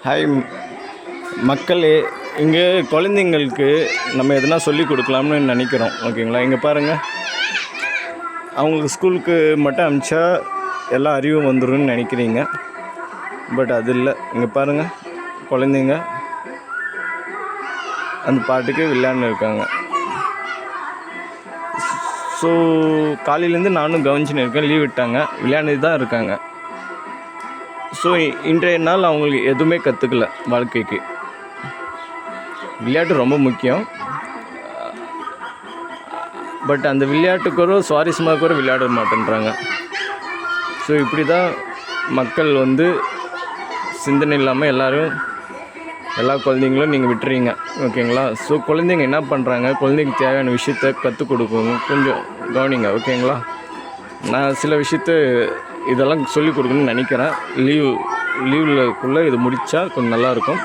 Hi மக்களே, இங்கே குழந்தைங்களுக்கு நம்ம எதனா சொல்லி கொடுக்கலாம்னு நினைக்கிறோம். ஓகேங்களா? இங்கே பாருங்கள், அவங்களுக்கு ஸ்கூலுக்கு மட்டும் அனுப்பிச்சா எல்லா அறிவும் வந்துடும்னு நினைக்கிறீங்க. பட் அது இல்லை. இங்கே பாருங்கள், குழந்தைங்க அந்த பாட்டுக்கு விளையாண்டு இருக்காங்க. ஸோ காலையிலேருந்து நானும் கவனிச்சுன்னு இருக்கேன். லீவ் விட்டாங்க, விளையாண்டு தான் இருக்காங்க. ஸோ இன்றைய நாள் அவங்களுக்கு எதுவுமே கற்றுக்கல. வாழ்க்கைக்கு விளையாட்டு ரொம்ப முக்கியம். பட் அந்த விளையாட்டுக்கூட சுவாரஸ்யமாக கூட விளையாட மாட்டேன்றாங்க. ஸோ இப்படி தான் மக்கள் சிந்தனை இல்லாமல் எல்லா குழந்தைங்களும் நீங்கள் விட்டுறீங்க. ஓகேங்களா? ஸோ குழந்தைங்க என்ன பண்ணுறாங்க, குழந்தைங்க தேவையான விஷயத்த கற்றுக் கொடுக்கணும். கொஞ்சம் கவனிங்க. ஓகேங்களா? நான் சில விஷயத்த இதெல்லாம் சொல்லிக் கொடுக்கணும்னு நினைக்கிறேன். லீவுக்குள்ளே இது முடித்தா கொஞ்சம் நல்லாயிருக்கும்.